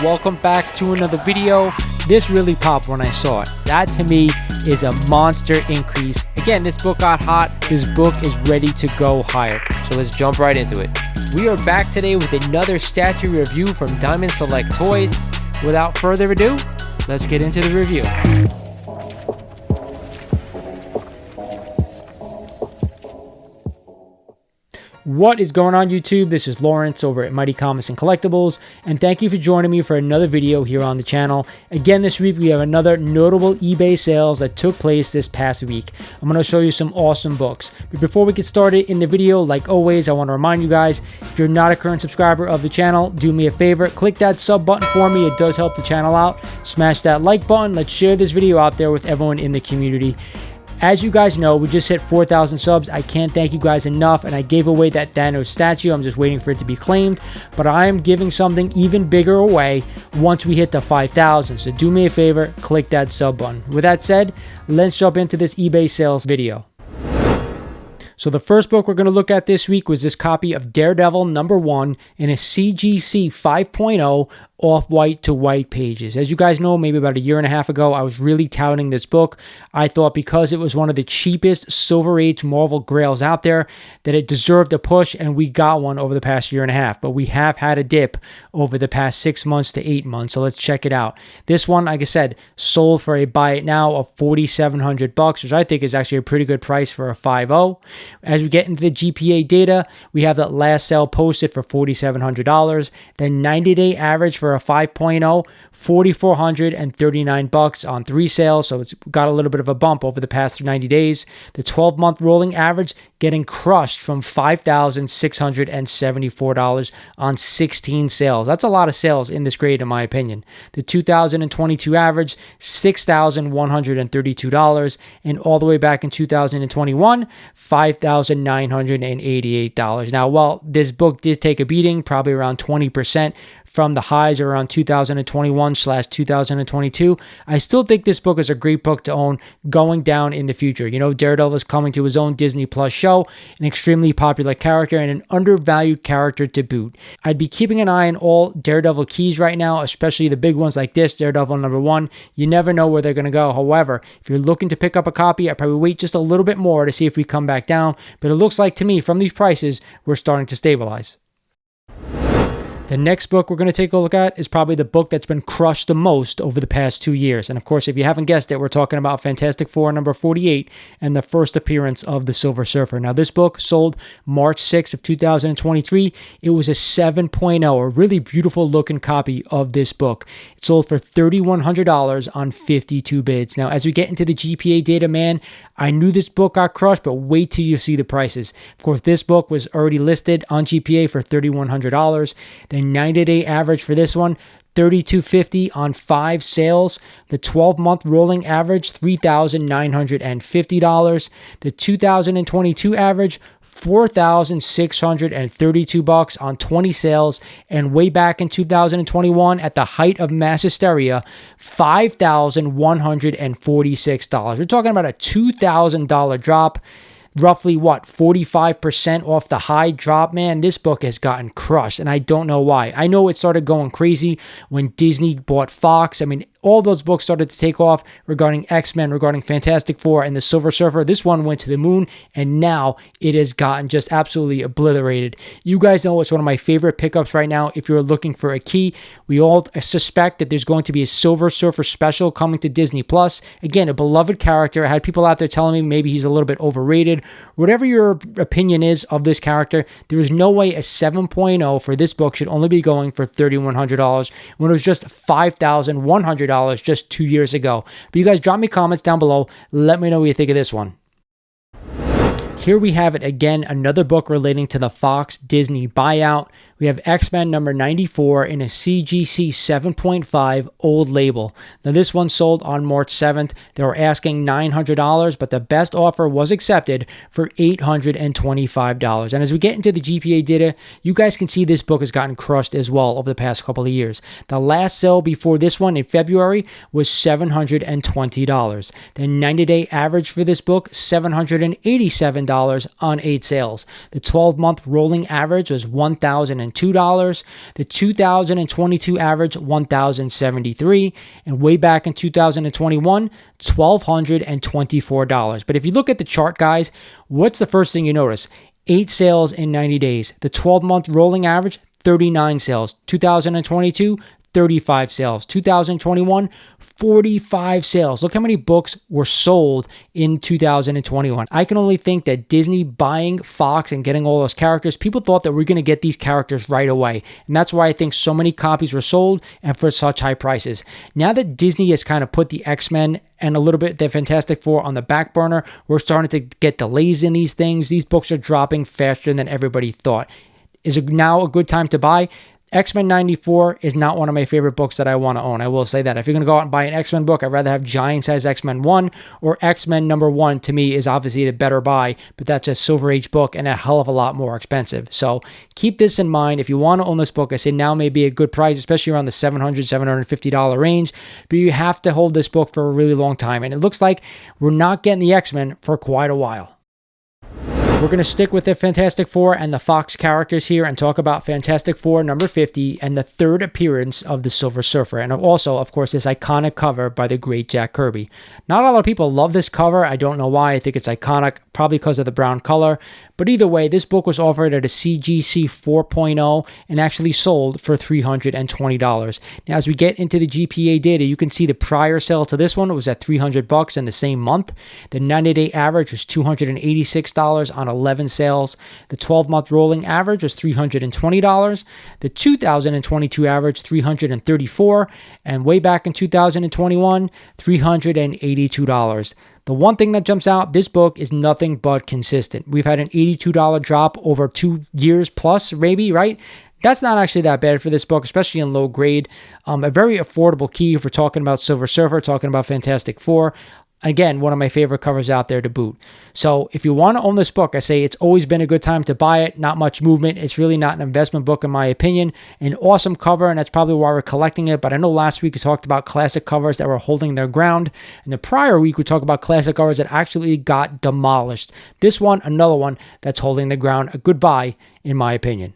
welcome back to another video. This really popped when I saw it. That to me is a monster increase. Again, this book got hot. This book is ready to go higher. So let's jump right into it. We are back today with another statue review from Diamond Select Toys. Without further ado, let's get into the review. What is going on YouTube? This is Lawrence over at Mighty Comics and Collectibles, and thank you for joining me for another video here on the channel. Again, this week we have another notable eBay sales that took place this past week. I'm going to show you some awesome books. But before we get started in the video, like always, I want to remind you guys, if you're not a current subscriber of the channel, do me a favor, click that sub button for me. It does help the channel out. Smash that like button. Let's share this video out there with everyone in the community. As you guys know, we just hit 4,000 subs. I can't thank you guys enough, and I gave away that Thanos statue. I'm just waiting for it to be claimed, but I am giving something even bigger away once we hit the 5,000. So do me a favor, click that sub button. With that said, let's jump into this eBay sales video. So the first book we're going to look at this week was this copy of Daredevil No. 1 in a CGC 5.0 off-white to white pages. As you guys know, maybe about a year and a half ago, I was really touting this book. I thought because it was one of the cheapest Silver Age Marvel grails out there, that it deserved a push, and we got one over the past year and a half. But we have had a dip over the past 6 months to 8 months, so let's check it out. This one, like I said, sold for a buy it now of $4,700, which I think is actually a pretty good price for a 5.0. As we get into the GPA data, we have that last sale posted for $4,700. The 90-day average for a 5.0, $4,439 on 3 sales, so it's got a little bit of a bump over the past 90 days. The 12-month rolling average getting crushed from $5,674 on 16 sales. That's a lot of sales in this grade, in my opinion. The 2022 average, $6,132, and all the way back in 2021, $5,988. Now, while this book did take a beating, probably around 20% from the highs around 2021/2022, I still think this book is a great book to own going down in the future. You know, Daredevil is coming to his own Disney Plus show, an extremely popular character and an undervalued character to boot. I'd be keeping an eye on all Daredevil keys right now, especially the big ones like this, Daredevil No. 1. You never know where they're going to go. However, if you're looking to pick up a copy, I'd probably wait just a little bit more to see if we come back down. But it looks like to me, from these prices, we're starting to stabilize. The next book we're going to take a look at is probably the book that's been crushed the most over the past 2 years. And of course, if you haven't guessed it, we're talking about Fantastic Four number 48 and the first appearance of the Silver Surfer. Now, this book sold March 6th of 2023. It was a 7.0, a really beautiful looking copy of this book. It sold for $3,100 on 52 bids. Now, as we get into the GPA data, man, I knew this book got crushed, but wait till you see the prices. Of course, this book was already listed on GPA for $3,100. The 90-day average for this one, $3,250 on 5 sales. The 12-month rolling average, $3,950. The 2022 average, $4,632 on 20 sales. And way back in 2021, at the height of mass hysteria, $5,146. We're talking about a $2,000 drop. Roughly, 45% off the high drop, man. This book has gotten crushed, and I don't know why. I know it started going crazy when Disney bought Fox. I mean, all those books started to take off regarding XMen, regarding Fantastic Four, and the Silver Surfer. This one went to the moon, and now it has gotten just absolutely obliterated. You guys know it's one of my favorite pickups right now if you're looking for a key. We all suspect that there's going to be a Silver Surfer special coming to Disney Plus. Again, a beloved character. I had people out there telling me maybe he's a little bit overrated. Whatever your opinion is of this character, there is no way a 7.0 for this book should only be going for $3,100 when it was just $5,100 just 2 years ago. But you guys drop me comments down below. Let me know what you think of this one. Here we have it again, another book relating to the Fox Disney buyout. We have XMen number 94 in a CGC 7.5 old label. Now this one sold on March 7th. They were asking $900, but the best offer was accepted for $825. And as we get into the GPA data, you guys can see this book has gotten crushed as well over the past couple of years. The last sale before this one in February was $720. The 90-day average for this book, $787. $2,000 on 8 sales. The 12-month rolling average was $1,002. The 2022 average, $1,073. And way back in 2021, $1,224. But if you look at the chart, guys, what's the first thing you notice? 8 sales in 90 days. The 12-month rolling average, 39 sales. 2022, 35 sales. 2021, 45 sales. Look how many books were sold in 2021. I can only think that Disney buying Fox and getting all those characters, people thought that we're going to get these characters right away. And that's why I think so many copies were sold and for such high prices. Now that Disney has kind of put the X-Men and a little bit the Fantastic Four on the back burner, we're starting to get delays in these things. These books are dropping faster than everybody thought. Is it now a good time to buy? X-Men 94 is not one of my favorite books that I want to own. I will say that. If you're going to go out and buy an X-Men book, I'd rather have Giant Size X-Men 1 or X-Men number 1 to me is obviously the better buy, but that's a Silver Age book and a hell of a lot more expensive. So keep this in mind. If you want to own this book, I say now may be a good price, especially around the $700, $750 range, but you have to hold this book for a really long time. And it looks like we're not getting the X-Men for quite a while. We're going to stick with the Fantastic Four and the Fox characters here and talk about Fantastic Four number 50 and the third appearance of the Silver Surfer. And also, of course, this iconic cover by the great Jack Kirby. Not a lot of people love this cover. I don't know why. I think it's iconic, probably because of the brown color. But either way, this book was offered at a CGC 4.0 and actually sold for $320. Now, as we get into the GPA data, you can see the prior sale to this one was at $300 in the same month. The 90-day average was $286 on 11 sales. The 12-month rolling average was $320. The 2022 average, $334. And way back in 2021, $382. The one thing that jumps out, this book is nothing but consistent. We've had an $82 drop over 2 years plus, maybe, right? That's not actually that bad for this book, especially in low grade. A very affordable key if we're talking about Silver Surfer, talking about Fantastic Four. Again, one of my favorite covers out there to boot. So if you want to own this book, I say it's always been a good time to buy it. Not much movement. It's really not an investment book in my opinion. An awesome cover, and that's probably why we're collecting it. But I know last week we talked about classic covers that were holding their ground. And the prior week we talked about classic covers that actually got demolished. This one, another one that's holding the ground. A good buy in my opinion.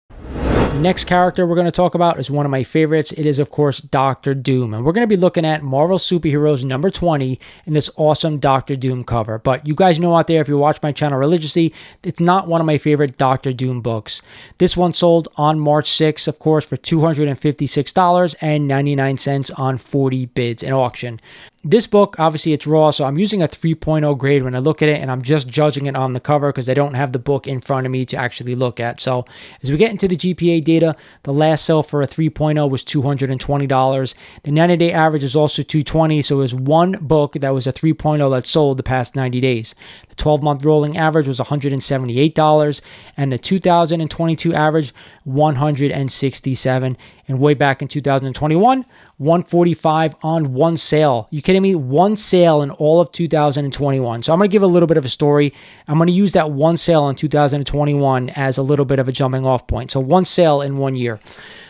The next character we're going to talk about is one of my favorites. It is, of course, Doctor Doom. And we're going to be looking at Marvel Superheroes number 20 in this awesome Doctor Doom cover. But you guys know out there, if you watch my channel religiously, it's not one of my favorite Doctor Doom books. This one sold on March 6th, of course, for $256.99 on 40 bids in auction. This book, obviously it's raw, so I'm using a 3.0 grade when I look at it, and I'm just judging it on the cover because I don't have the book in front of me to actually look at. So as we get into the GPA data, the last sale for a 3.0 was $220. The 90-day average is also $220, so it was one book that was a 3.0 that sold the past 90 days. The 12-month rolling average was $178, and the 2022 average, $167. And way back in 2021, $145 on one sale. You kidding me? One sale in all of 2021. So I'm going to give a little bit of a story. I'm going to use that one sale in 2021 as a little bit of a jumping off point. So one sale in 1 year.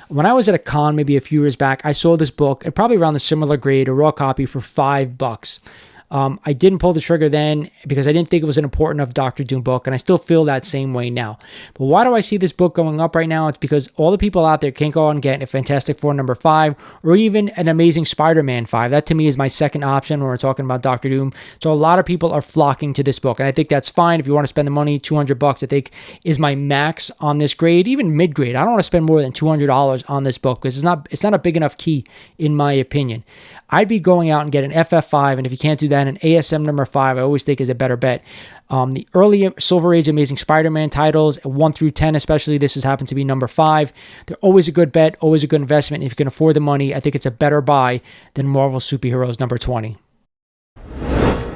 When I was at a con maybe a few years back, I saw this book at probably around the similar grade, a raw copy for $5. I didn't pull the trigger then because I didn't think it was an important enough Doctor Doom book, and I still feel that same way now. But why do I see this book going up right now? It's because all the people out there can't go out and get a Fantastic Four number 5 or even an Amazing Spider-Man 5. That to me is my second option when we're talking about Doctor Doom. So a lot of people are flocking to this book, and I think that's fine if you want to spend the money. $200 I think is my max on this grade, even mid-grade. I don't want to spend more than $200 on this book because it's not a big enough key in my opinion. I'd be going out and get an FF5, and if you can't do that, an ASM number 5, I always think is a better bet. The early Silver Age Amazing Spider-Man titles, 1 through 10 especially, this has happened to be number 5. They're always a good bet, always a good investment. If you can afford the money, I think it's a better buy than Marvel Superheroes number 20.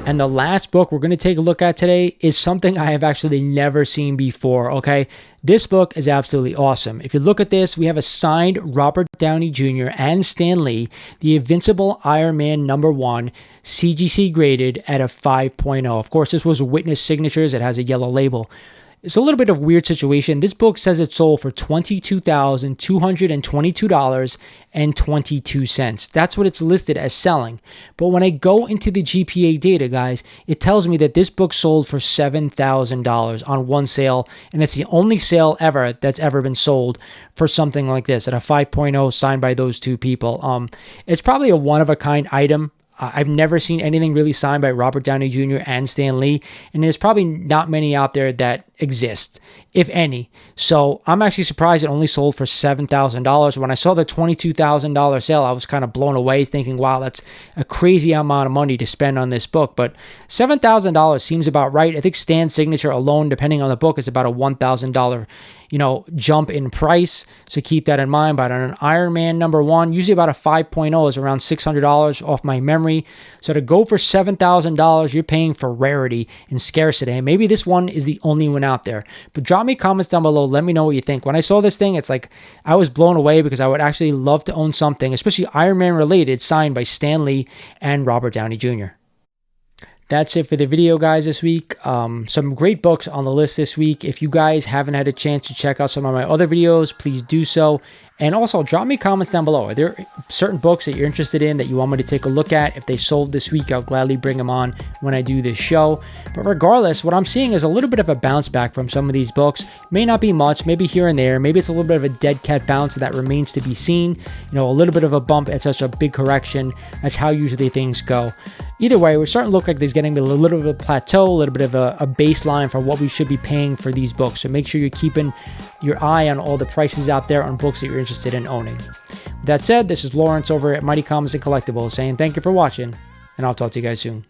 And the last book we're going to take a look at today is something I have actually never seen before, okay? This book is absolutely awesome. If you look at this, we have a signed Robert Downey Jr. and Stan Lee, the Invincible Iron Man number 1, CGC graded at a 5.0. Of course, this was Witness Signatures. It has a yellow label. It's a little bit of a weird situation. This book says it sold for $22,222.22. That's what it's listed as selling. But when I go into the GPA data, guys, it tells me that this book sold for $7,000 on one sale, and it's the only sale ever that's ever been sold for something like this at a 5.0 signed by those two people. It's probably a one-of-a-kind item. I've never seen anything really signed by Robert Downey Jr. and Stan Lee, and there's probably not many out there that exist, if any. So I'm actually surprised it only sold for $7,000. When I saw the $22,000 sale, I was kind of blown away, thinking, wow, that's a crazy amount of money to spend on this book. But $7,000 seems about right. I think Stan's signature alone, depending on the book, is about a $1,000 jump in price. So keep that in mind. But on an Iron Man #1, usually about a 5.0 is around $600 off my memory. So to go for $7,000, you're paying for rarity and scarcity. And maybe this one is the only one out there. But drop me comments down below. Let me know what you think. When I saw this thing, it's like I was blown away, because I would actually love to own something, especially Iron Man related, signed by Stan Lee and Robert Downey Jr. That's it for the video, guys, this week. Some great books on the list this week. If you guys haven't had a chance to check out some of my other videos, please do so. And also, drop me comments down below. Are there certain books that you're interested in that you want me to take a look at? If they sold this week, I'll gladly bring them on when I do this show. But regardless, what I'm seeing is a little bit of a bounce back from some of these books. May not be much, maybe here and there. Maybe it's a little bit of a dead cat bounce that remains to be seen. A little bit of a bump at such a big correction. That's how usually things go. Either way, we're starting to look like there's getting a little bit of a plateau, a little bit of a baseline for what we should be paying for these books. So make sure you're keeping your eye on all the prices out there on books that you're interested in owning. With that said, this is Lawrence over at Mighty Comics and Collectibles saying thank you for watching, and I'll talk to you guys soon.